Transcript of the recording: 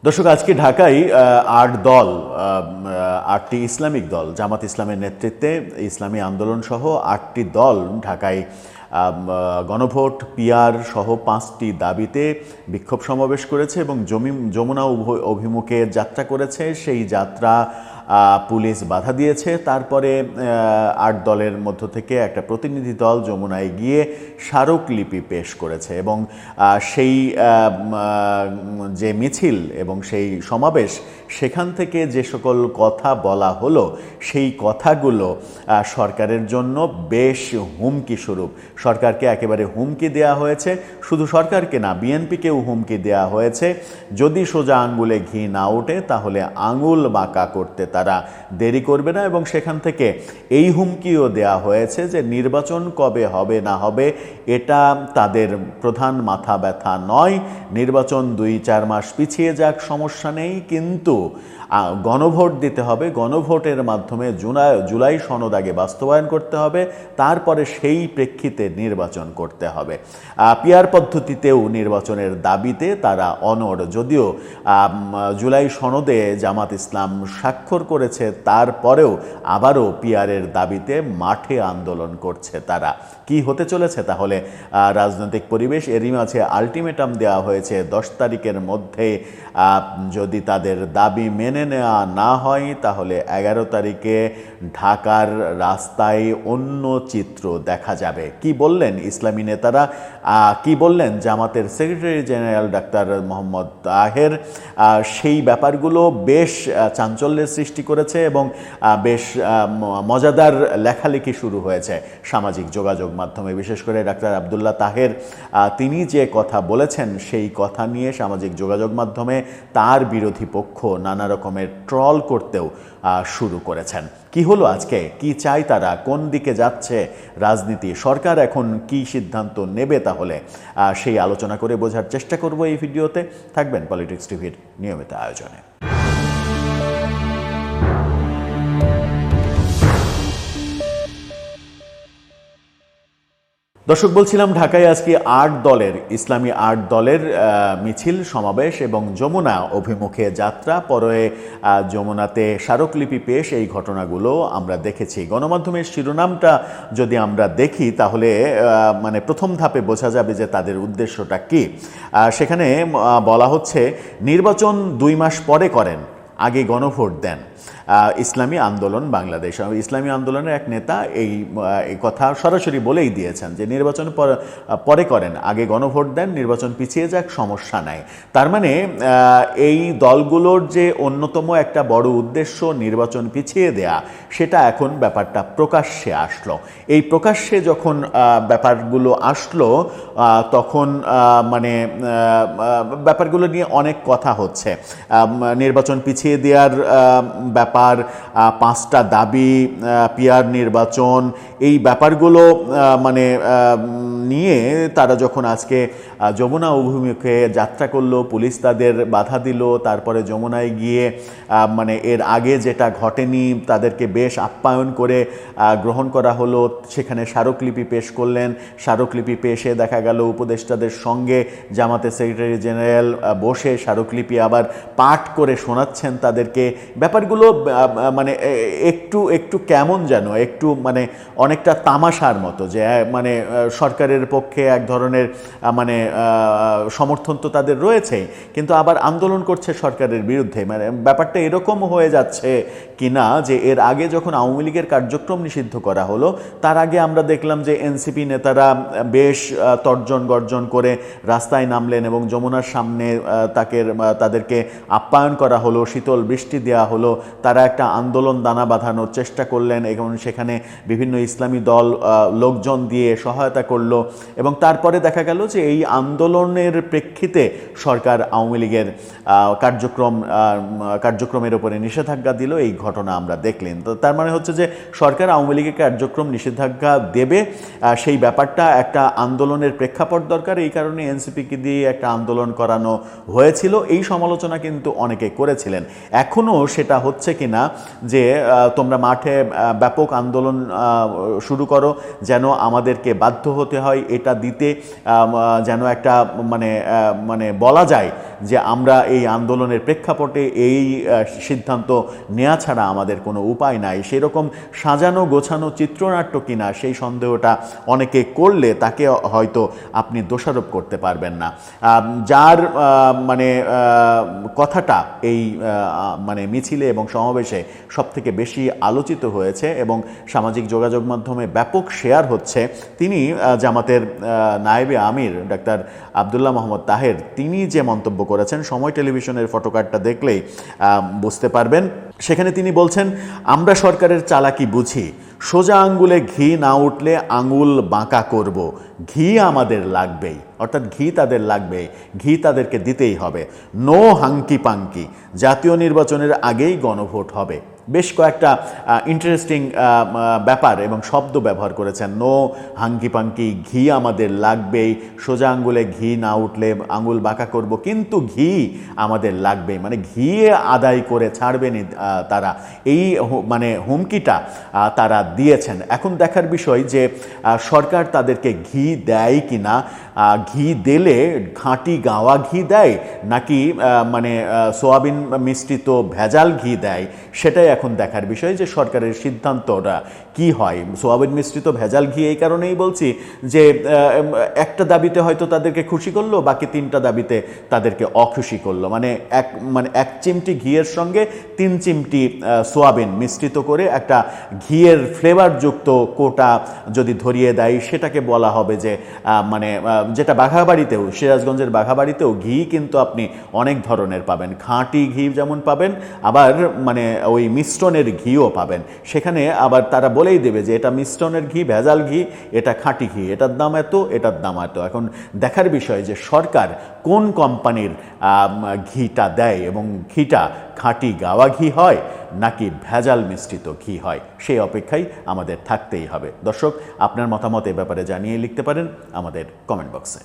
দর্শক, আজকে ঢাকায় আটটি ইসলামিক দল, জামাত ইসলামের নেতৃত্বে ইসলামী আন্দোলন সহ 8টি দল ঢাকায় গণভোট, পিআর সহ 5টি দাবিতে বিক্ষোভ সমাবেশ করেছে এবং যমুনা অভিমুখে যাত্রা করেছে। সেই যাত্রা পুলিশ বাধা দিয়েছে। তারপরে 8 দলের মধ্য থেকে একটা প্রতিনিধি দল যমুনায় গিয়ে স্মারকলিপি পেশ করেছে এবং সেই যে মিছিল এবং সেই সমাবেশ, সেখান থেকে যে সকল কথা বলা হলো সেই কথাগুলো সরকারের জন্য বেশ হুমকি স্বরূপ। সরকারকে একেবারে হুমকি দেওয়া হয়েছে। শুধু সরকারকে না, বিএনপিকেও হুমকি দেওয়া হয়েছে। যদি সোজা আঙ্গুলে ঘি না ওঠে তাহলে আঙুল বাঁকা করতে তারা দেরি করবে না। এবং সেখান থেকে এই হুমকিও দেওয়া হয়েছে যে নির্বাচন কবে হবে না হবে এটা তাদের প্রধান মাথা ব্যথা নয়। নির্বাচন 2-4 মাস পিছিয়ে যাক, সমস্যা নেই, কিন্তু গণভোট দিতে হবে। গণভোটের মাধ্যমে জুলাই সনদ আগে বাস্তবায়ন করতে হবে, তারপরে সেই প্রেক্ষিতে নির্বাচন করতে হবে। পিআর পদ্ধতিতেও নির্বাচনের দাবিতে তারা অনড়। যদিও জুলাই সনদে জামাত ইসলাম স্বাক্ষর করেছে, তারপরেও আবারও পিআরের দাবিতে মাঠে আন্দোলন করছে তারা। কি হতে চলেছে তাহলে রাজনৈতিক পরিবেশ? এরই মাঝে আলটিমেটাম দেওয়া হয়েছে 10 তারিখের মধ্যে যদি তাদের দাবি মেনে নেওয়া না হয় তাহলে 11 তারিখে ঢাকার রাস্তায় অন্য চিত্র দেখা যাবে। কি বললেন ইসলামী নেতারা, কি বললেন জামাতের secretary general doctor Mohammad Taher, সেই ব্যাপারগুলো বেশ চাঞ্চল্যের সৃষ্টি করেছে এবং বেশ মজাদার লেখালেখি শুরু হয়েছে সামাজিক যোগাযোগ মাধ্যমে। বিশেষ করে ডাক্তার আবদুল্লাহ তাহের তিনি যে কথা বলেছেন সেই কথা নিয়ে সামাজিক যোগাযোগ মাধ্যমে তার বিরোধী পক্ষ নানা রকমের ট্রল করতেও শুরু করেছেন। কি হলো আজকে? কি চাই তারা? কোন দিকে যাচ্ছে রাজনীতি? সরকার এখন কি সিদ্ধান্ত নেবে তাহলে? সেই আলোচনা করে বোঝার চেষ্টা করব এই ভিডিওতে। থাকবেন পলিটিক্স টিভির নিয়মিত আয়োজনে। দর্শক, বলছিলাম ঢাকায় আজকে 8 দলের, ইসলামী 8 দলের মিছিল সমাবেশ এবং যমুনা অভিমুখে যাত্রা, পরে যমুনাতে স্মারকলিপি পেশ, এই ঘটনাগুলো আমরা দেখেছি। গণমাধ্যমের শিরোনামটা যদি আমরা দেখি তাহলে মানে প্রথম ধাপে বোঝা যাবে যে তাদের উদ্দেশ্যটা কি। সেখানে বলা হচ্ছে নির্বাচন 2 মাস পরে করেন, আগে গণভোট দেন। ইসলামী আন্দোলন বাংলাদেশ, ইসলামী আন্দোলনের এক নেতা এই কথা সরাসরি বলেই দিয়েছেন যে নির্বাচন পরে করেন, আগে গণভোট দেন, নির্বাচন পিছিয়ে যাক, সমস্যা নাই। তার মানে এই দলগুলোর যে অন্যতম একটা বড় উদ্দেশ্য নির্বাচন পিছিয়ে দেয়া, সেটা এখন ব্যাপারটা প্রকাশ্যে আসলো। এই প্রকাশ্যে যখন ব্যাপারগুলো আসলো তখন মানে ব্যাপারগুলো নিয়ে অনেক কথা হচ্ছে। নির্বাচন পিছিয়ে দেওয়ার ব্যাপার, 5টা দাবি, পিআর নির্বাচন, এই ব্যাপারগুলো মানে নিয়ে তারা যখন আজকে যমুনা অভিমুখে যাত্রা করলো, পুলিশ তাদের বাধা দিল। তারপরে যমুনায় গিয়ে মানে এর আগে যেটা ঘটেনি তাদেরকে বেশ আপ্যায়ন করে গ্রহণ করা হলো। সেখানে স্মারকলিপি পেশ করলেন। স্মারকলিপি পেশে দেখা গেল উপদেষ্টাদের সঙ্গে জামাতের সেক্রেটারি জেনারেল বসে স্মারকলিপি আবার পাঠ করে শোনাচ্ছেন তাদেরকে। ব্যাপারগুলো মানে একটু কেমন যেন একটু মানে অনেকটা তামাশার মতো, যে মানে সরকারের পক্ষে এক ধরনের মানে সমর্থন তো তাদের রয়েছেই, কিন্তু আবার আন্দোলন করছে সরকারের বিরুদ্ধে। মানে ব্যাপারটা এরকম হয়ে যাচ্ছে কিনা যে এর আগে যখন আওয়ামী লীগের কার্যক্রম নিষিদ্ধ করা হলো, তার আগে আমরা দেখলাম যে এনসিপি নেতারা বেশ তর্জন গর্জন করে রাস্তায় নামলেন এবং যমুনার সামনে তাদেরকে আপ্যায়ন করা হলো, শীতল বৃষ্টি দেওয়া হলো। তারা একটা আন্দোলন দানা বাঁধানোর চেষ্টা করলেন এবং সেখানে বিভিন্ন ইসলামী দল লোকজন দিয়ে সহায়তা করলো। এবং তারপরে দেখা গেল যে এই আন্দোলনের প্রেক্ষিতে সরকার আওয়ামী লীগের কার্যক্রমের উপরে নিষেধাজ্ঞা দিল। এই ঘটনা আমরা দেখলেন। তো তার মানে হচ্ছে যে সরকার আওয়ামী লীগের কার্যক্রম নিষেধাজ্ঞা দেবে, সেই ব্যাপারটা একটা আন্দোলনের প্রেক্ষাপট দরকার। এই কারণে এনসিপিকে দিয়ে একটা আন্দোলন করানো হয়েছিল। এই সমালোচনা কিন্তু অনেকে করেছিলেন। এখনও সেটা হচ্ছে কিনা যে তোমরা মাঠে ব্যাপক আন্দোলন শুরু করো, যেন আমাদেরকে বাধ্য হতে হয় এটা দিতে, যেন একটা মানে মানে বলা যায় যে আমরা এই আন্দোলনের প্রেক্ষাপটে এই সিদ্ধান্ত নেওয়া ছাড়া আমাদের কোনো উপায় নাই, সেরকম সাজানো গোছানো চিত্রনাট্য কিনা সেই সন্দেহটা অনেকে করলে তাকে হয়তো আপনি দোষারোপ করতে পারবেন না। যার মানে কথাটা এই মানে মিছিলে এবং সমাবেশে সবথেকে বেশি আলোচিত হয়েছে এবং সামাজিক যোগাযোগ মাধ্যমে ব্যাপক শেয়ার হচ্ছে, তিনি জামাতের নায়েবে আমির ডাক্তার আব্দুল্লাহ মোহাম্মদ তাহের, তিনি যে মন্তব্য করেছেন সময় টেলিভিশনের ফটোকার্ডটা দেখলেই বুঝতে পারবেন। সেখানে তিনি বলছেন, আমরা সরকারের চালাকি বুঝি, সোজা আঙ্গুলে ঘি না উঠলে আঙুল বাঁকা করব, ঘি আমাদের লাগবেই, অর্থাৎ ঘি তাদের লাগবে, ঘি তাদেরকে দিতেই হবে, নো হাঙ্কি পাঙ্কি, জাতীয় নির্বাচনের আগেই গণভোট হবে। বেশ কয়েকটা ইন্টারেস্টিং ব্যাপার এবং শব্দ ব্যবহার করেছেন, নো হাঙ্কি পাঙ্কি, ঘি আমাদের লাগবেই, সোজা আঙ্গুলে ঘি না উঠলে আঙুল বাঁকা করব, কিন্তু ঘি আমাদের লাগবে, মানে ঘি আদায় করে ছাড়বেনি তারা, এই মানে হুমকিটা তারা দিয়েছেন। এখন দেখার বিষয় যে সরকার তাদেরকে ঘি দেয় কি না, ঘি দিলে খাঁটি গাওয়া ঘি দেয় নাকি মানে সোয়াবিন মিশ্রিত ভেজাল ঘি দেয়, সেটাই এখন দেখার বিষয় যে সরকারের সিদ্ধান্তটা কি হয়। সোয়াবিন মিশ্রিত ভেজাল ঘি এই কারণেই বলছি যে একটা দাবিতে হয়তো তাদেরকে খুশি করলো, বাকি 3টা দাবিতে তাদেরকে অখুশি করলো, মানে এক চিমটি ঘিয়ের সঙ্গে 3 চিমটি সোয়াবিন মিশ্রিত করে একটা ঘিয়ের ফ্লেভারযুক্ত কোটা যদি ধরিয়ে দেয়, সেটাকে বলা হবে যে মানে যেটা বাঘাবাড়িতেও, সিরাজগঞ্জের বাঘাবাড়িতেও ঘি কিন্তু আপনি অনেক ধরনের পাবেন, খাঁটি ঘি যেমন পাবেন, আবার মানে ওই মিশ্রণের ঘিও পাবেন। সেখানে আবার তারা বলেই দেবে যে এটা মিশ্রণের ঘি, ভেজাল ঘি, এটা খাঁটি ঘি, এটার দাম এত, এটার দাম এত। এখন দেখার বিষয় যে সরকার কোন কোম্পানির ঘিটা দেয় এবং ঘিটা খাঁটি গাওয়া ঘি হয় নাকি ভেজাল মিশ্রিত ঘি হয়, সেই অপেক্ষায় আমাদের থাকতেই হবে। দর্শক, আপনার মতামত এ ব্যাপারে জানিয়ে লিখতে পারেন আমাদের কমেন্ট বক্সে।